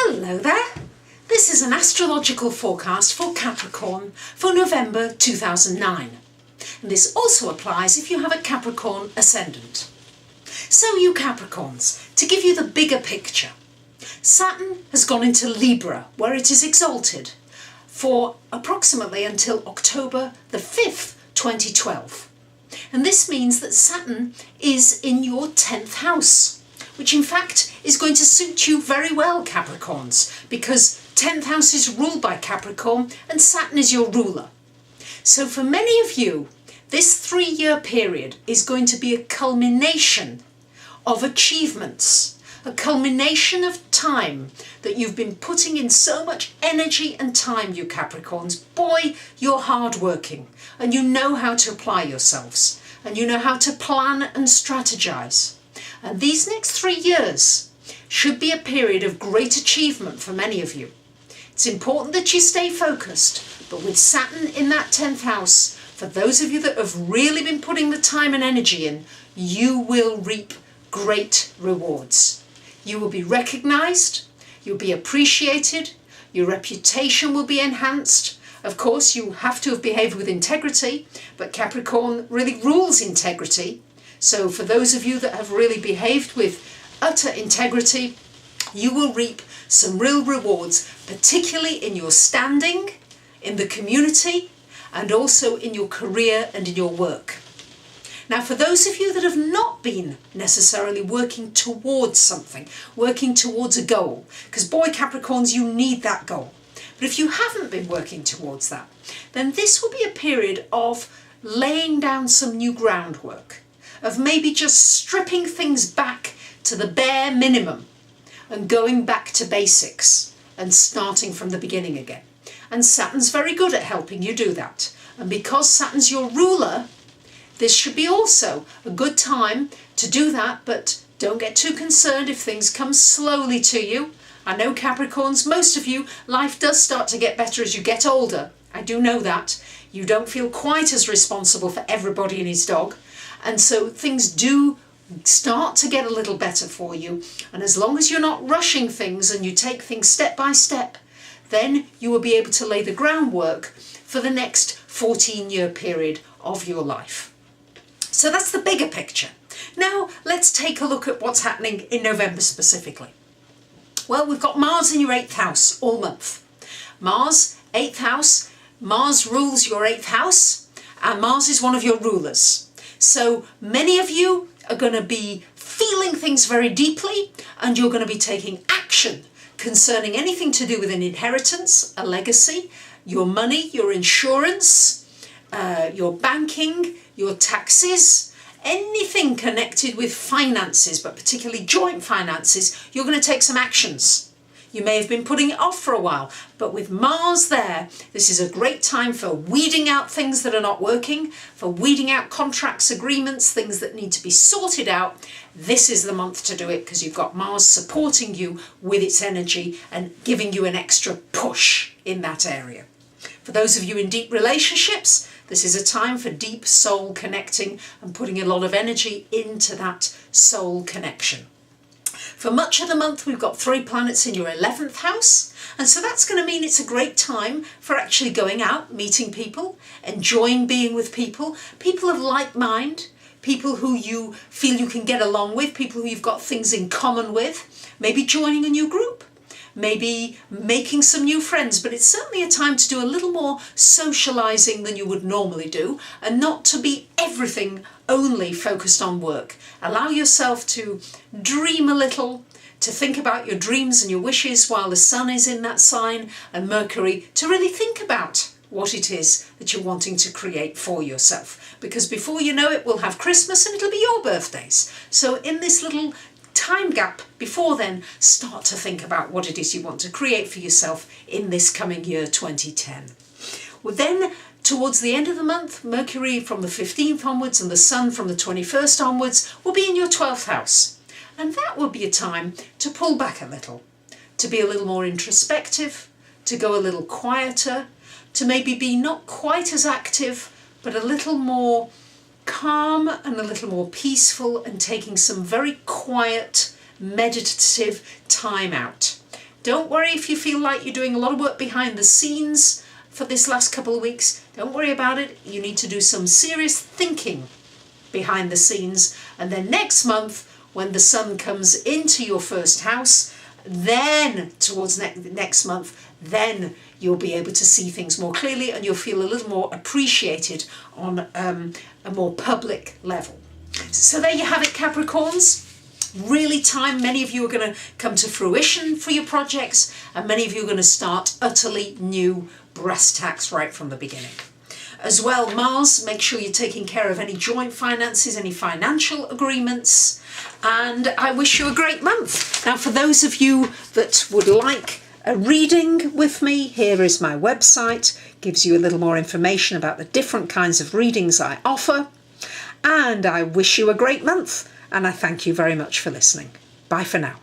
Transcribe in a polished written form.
Hello there! This is an astrological forecast for Capricorn for November 2009. And this also applies if you have a Capricorn ascendant. So you Capricorns, to give you the bigger picture, Saturn has gone into Libra, where it is exalted, for approximately until October the 5th, 2012. And this means that Saturn is in your 10th house, which in fact is going to suit you very well, Capricorns, because 10th house is ruled by Capricorn and Saturn is your ruler. So for many of you, this 3-year period is going to be a culmination of achievements, a culmination of time that you've been putting in so much energy and time, you Capricorns. Boy, you're hardworking and you know how to apply yourselves and you know how to plan and strategize. And these next 3 years should be a period of great achievement for many of you. It's important that you stay focused, but with Saturn in that 10th house, for those of you that have really been putting the time and energy in, you will reap great rewards. You will be recognized, you'll be appreciated, your reputation will be enhanced. Of course, you have to have behaved with integrity, but Capricorn really rules integrity. So for those of you that have really behaved with utter integrity, you will reap some real rewards, particularly in your standing, in the community, and also in your career and in your work. Now, for those of you that have not been necessarily working towards something, working towards a goal, because boy Capricorns, you need that goal. But if you haven't been working towards that, then this will be a period of laying down some new groundwork, of maybe just stripping things back to the bare minimum and going back to basics and starting from the beginning again. And Saturn's very good at helping you do that. And because Saturn's your ruler, this should be also a good time to do that, but don't get too concerned if things come slowly to you. I know Capricorns, most of you, life does start to get better as you get older. I do know that. You don't feel quite as responsible for everybody and his dog. And so things do start to get a little better for you. And as long as you're not rushing things and you take things step by step, then you will be able to lay the groundwork for the next 14-year period of your life. So that's the bigger picture. Now let's take a look at what's happening in November specifically. Well, we've got Mars in your 8th house all month. Mars, 8th house, Mars rules your 8th house, and Mars is one of your rulers. So many of you are going to be feeling things very deeply, and you're going to be taking action concerning anything to do with an inheritance, a legacy, your money, your insurance, your banking, your taxes, anything connected with finances, but particularly joint finances. You're going to take some actions. You may have been putting it off for a while, but with Mars there, this is a great time for weeding out things that are not working, for weeding out contracts, agreements, things that need to be sorted out. This is the month to do it because you've got Mars supporting you with its energy and giving you an extra push in that area. For those of you in deep relationships, this is a time for deep soul connecting and putting a lot of energy into that soul connection. For much of the month, we've got 3 planets in your 11th house. And so that's going to mean it's a great time for actually going out, meeting people, enjoying being with people, people of like mind, people who you feel you can get along with, people who you've got things in common with, maybe joining a new group, maybe making some new friends. But it's certainly a time to do a little more socializing than you would normally do, and not to be everything only focused on work. Allow yourself to dream a little, to think about your dreams and your wishes while the sun is in that sign and Mercury, to really think about what it is that you're wanting to create for yourself. Because before you know it, we'll have Christmas and it'll be your birthdays. So in this little time gap before then, start to think about what it is you want to create for yourself in this coming year 2010. Well, then towards the end of the month, Mercury from the 15th onwards and the Sun from the 21st onwards will be in your 12th house. And that will be a time to pull back a little, to be a little more introspective, to go a little quieter, to maybe be not quite as active, but a little more calm and a little more peaceful, and taking some very quiet, meditative time out Don't worry if you feel like you're doing a lot of work behind the scenes for this last couple of weeks. Don't worry about it. You need to do some serious thinking behind the scenes. And then next month, when the sun comes into your first house, then towards next month, then you'll be able to see things more clearly and you'll feel a little more appreciated on a more public level. So there you have it, Capricorns. Really time, many of you are going to come to fruition for your projects, and many of you are going to start utterly new brass tacks right from the beginning. As well, Mars, make sure you're taking care of any joint finances, any financial agreements, and I wish you a great month. Now, for those of you that would like a reading with me, here is my website. Gives you a little more information about the different kinds of readings I offer. And I wish you a great month, and I thank you very much for listening. Bye for now.